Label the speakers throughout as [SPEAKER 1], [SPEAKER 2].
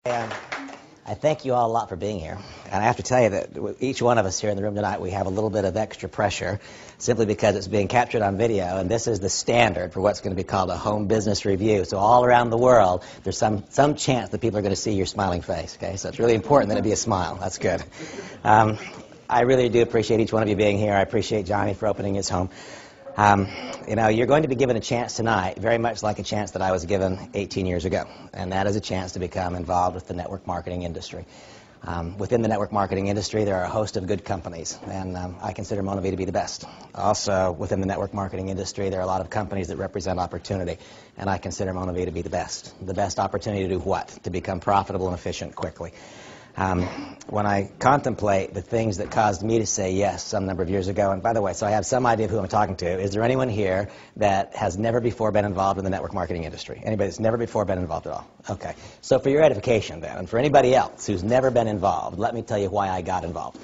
[SPEAKER 1] I thank you all a lot for being here. And I have to tell you that each one of us here in the room tonight, we have a little bit of extra pressure simply because it's being captured on video, and this is the standard for what's going to be called a home business review. So all around the world, there's some chance that people are going to see your smiling face, okay? So it's really important that it be a smile. That's good. I really do appreciate each one of you being here. I appreciate Johnny for opening his home. You're going to be given a chance tonight, very much like a chance that I was given 18 years ago, and that is a chance to become involved with the network marketing industry. Within the network marketing industry, there are a host of good companies, and I consider Monavie to be the best. Also, within the network marketing industry, there are a lot of companies that represent opportunity, and I consider Monavie to be the best. The best opportunity to do what? To become profitable and efficient quickly. When I contemplate the things that caused me to say yes some number of years ago, and by the way, so I have some idea of who I'm talking to. Is there anyone here that has never before been involved in the network marketing industry? Anybody that's never before been involved at all? Okay. So for your edification then, and for anybody else who's never been involved, let me tell you why I got involved.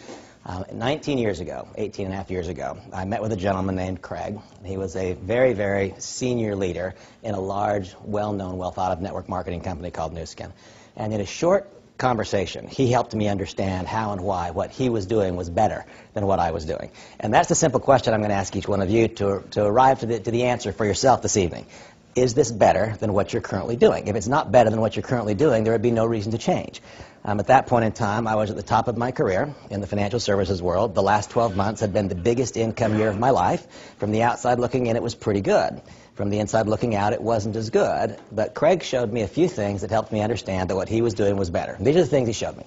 [SPEAKER 1] 18 and a half years ago, I met with a gentleman named Craig. He was a very, very senior leader in a large, well-known, well-thought-of network marketing company called Newskin. And in a short conversation, he helped me understand how and why what he was doing was better than what I was doing. And that's the simple question I'm going to ask each one of you to arrive to the answer for yourself this evening. Is this better than what you're currently doing? If it's not better than what you're currently doing, there would be no reason to change. At that point in time, I was at the top of my career in the financial services world. The last 12 months had been the biggest income year of my life. From the outside looking in, it was pretty good. From the inside looking out, it wasn't as good. But Craig showed me a few things that helped me understand that what he was doing was better. These are the things he showed me.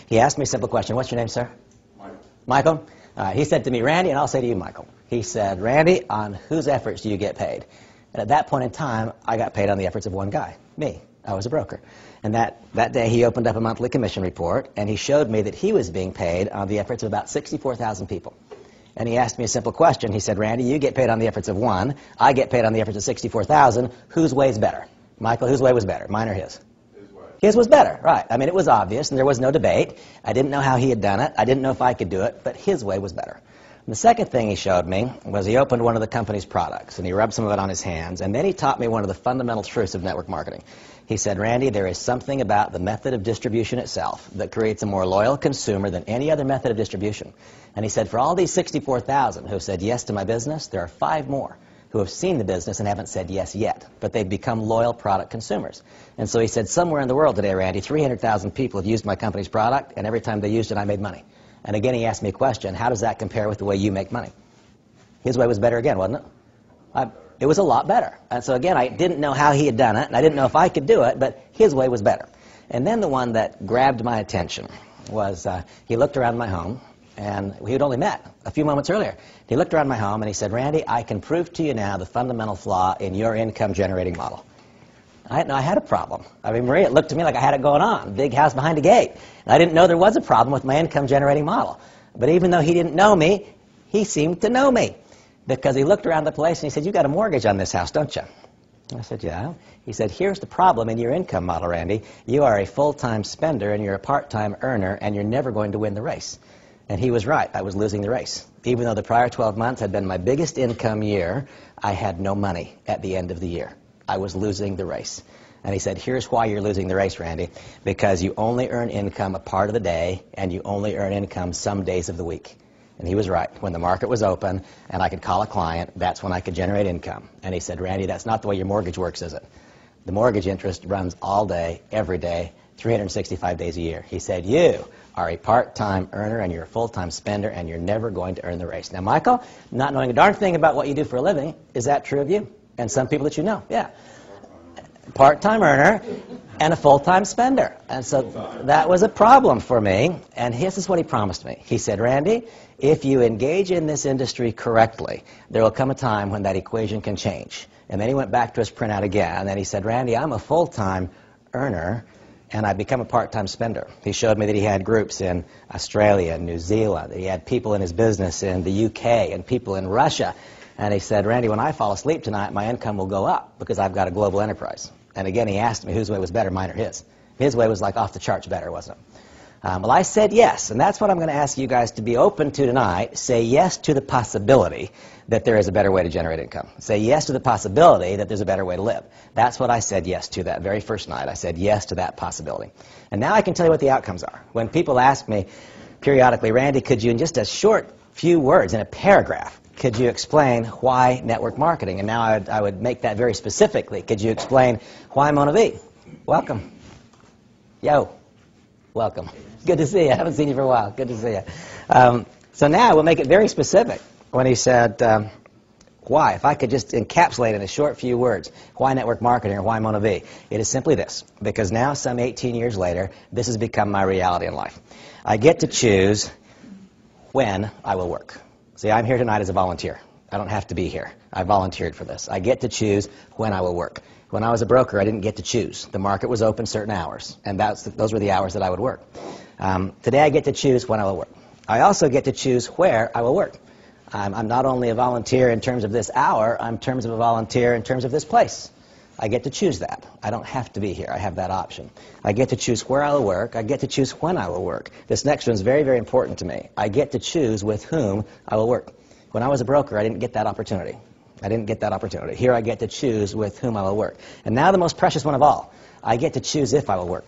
[SPEAKER 1] He asked me a simple question. What's your name, sir? Michael? He said to me, Randy, and I'll say to you, Michael. He said, Randy, on whose efforts do you get paid? And at that point in time, I got paid on the efforts of one guy, me. I was a broker. And that day, he opened up a monthly commission report, and he showed me that he was being paid on the efforts of about 64,000 people. And he asked me a simple question. He said, Randy, you get paid on the efforts of one. I get paid on the efforts of 64,000. Whose way is better? Michael, whose way was better, mine or his?
[SPEAKER 2] His way.
[SPEAKER 1] His was better, right. I mean, it was obvious, and there was no debate. I didn't know how he had done it. I didn't know if I could do it, but his way was better. And the second thing he showed me was he opened one of the company's products, and he rubbed some of it on his hands, and then he taught me one of the fundamental truths of network marketing. He said, Randy, there is something about the method of distribution itself that creates a more loyal consumer than any other method of distribution. And he said, for all these 64,000 who have said yes to my business, there are 5 more who have seen the business and haven't said yes yet, but they've become loyal product consumers. And so he said, somewhere in the world today, Randy, 300,000 people have used my company's product, and every time they used it, I made money. And again, he asked me a question, how does that compare with the way you make money? His way was better again, wasn't it? It was a lot better. And so again, I didn't know how he had done it, and I didn't know if I could do it, but his way was better. And then the one that grabbed my attention was he looked around my home, and we had only met a few moments earlier. He looked around my home, and he said, Randy, I can prove to you now the fundamental flaw in your income-generating model. I didn't know I had a problem. I mean, Maria, it looked to me like I had it going on, big house behind a gate. And I didn't know there was a problem with my income-generating model. But even though he didn't know me, he seemed to know me. Because he looked around the place and he said, you got a mortgage on this house, don't you? I said, yeah. He said, here's the problem in your income model, Randy. You are a full-time spender and you're a part-time earner and you're never going to win the race. And he was right. I was losing the race. Even though the prior 12 months had been my biggest income year, I had no money at the end of the year. I was losing the race. And he said, here's why you're losing the race, Randy. Because you only earn income a part of the day and you only earn income some days of the week. And he was right. When the market was open and I could call a client, that's when I could generate income. And he said, Randy, that's not the way your mortgage works, is it? The mortgage interest runs all day, every day, 365 days a year. He said, you are a part-time earner and you're a full-time spender and you're never going to earn the race. Now, Michael, not knowing a darn thing about what you do for a living, is that true of you? And some people that you know, yeah. Part-time earner and a full-time spender. And so that was a problem for me. And this is what he promised me. He said, Randy, if you engage in this industry correctly, there will come a time when that equation can change. And then he went back to his printout again, and then he said, Randy, I'm a full-time earner, and I become a part-time spender. He showed me that he had groups in Australia and New Zealand. He had people in his business in the UK and people in Russia. And he said, Randy, when I fall asleep tonight, my income will go up because I've got a global enterprise. And again, he asked me whose way was better, mine or his. His way was like off the charts better, wasn't it? Well, I said yes, and that's what I'm going to ask you guys to be open to tonight. Say yes to the possibility that there is a better way to generate income. Say yes to the possibility that there's a better way to live. That's what I said yes to that very first night. I said yes to that possibility. And now I can tell you what the outcomes are. When people ask me periodically, Randy, could you, in just a short few words, in a paragraph, could you explain why network marketing? And now I would make that very specifically. Could you explain why Monavie? Welcome. Yo. Welcome. Good to see you. I haven't seen you for a while. Good to see you. So now we'll make it very specific. When he said, why? If I could just encapsulate in a short few words, why network marketing or why Monavie? It is simply this. Because now, some 18 years later, this has become my reality in life. I get to choose when I will work. See, I'm here tonight as a volunteer. I don't have to be here. I volunteered for this. I get to choose when I will work. When I was a broker, I didn't get to choose. The market was open certain hours, and those were the hours that I would work. Today, I get to choose when I will work. I also get to choose where I will work. I'm not only a volunteer in terms of this hour, I'm in terms of a volunteer in terms of this place. I get to choose that. I don't have to be here. I have that option. I get to choose where I will work. I get to choose when I will work. This next one is very, very important to me. I get to choose with whom I will work. When I was a broker, I didn't get that opportunity. I didn't get that opportunity. Here I get to choose with whom I will work. And now the most precious one of all, I get to choose if I will work.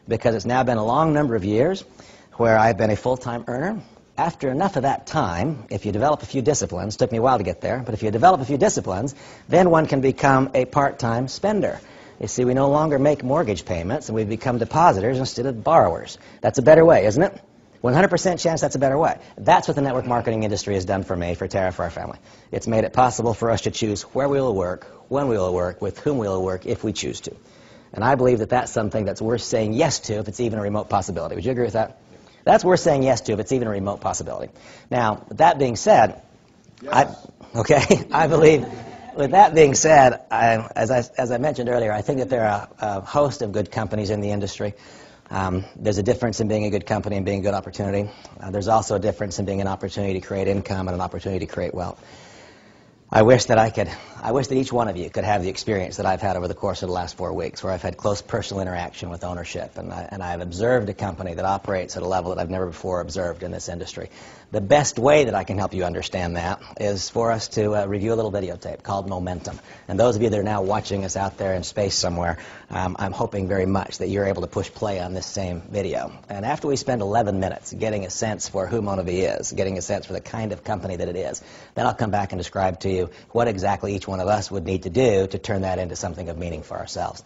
[SPEAKER 1] Because it's now been a long number of years where I've been a full-time earner. After enough of that time, if you develop a few disciplines, took me a while to get there, but if you develop a few disciplines, then one can become a part-time spender. You see, we no longer make mortgage payments, and we become depositors instead of borrowers. That's a better way, isn't it? 100% chance that's a better way. That's what the network marketing industry has done for me, for Tara, for our family. It's made it possible for us to choose where we will work, when we will work, with whom we will work, if we choose to. And I believe that that's something that's worth saying yes to if it's even a remote possibility. Would you agree with that? That's worth saying yes to if it's even a remote possibility. Now, with that being said, yes. I believe, with that being said, as I mentioned earlier, I think that there are a host of good companies in the industry. There's a difference in being a good company and being a good opportunity. There's also a difference in being an opportunity to create income and an opportunity to create wealth. I wish that each one of you could have the experience that I've had over the course of the last 4 weeks, where I've had close personal interaction with ownership, and I've observed a company that operates at a level that I've never before observed in this industry. The best way that I can help you understand that is for us to review a little videotape called Momentum. And those of you that are now watching us out there in space somewhere, I'm hoping very much that you're able to push play on this same video. And after we spend 11 minutes getting a sense for who Monavie is, getting a sense for the kind of company that it is, then I'll come back and describe to you what exactly each one of us would need to do to turn that into something of meaning for ourselves.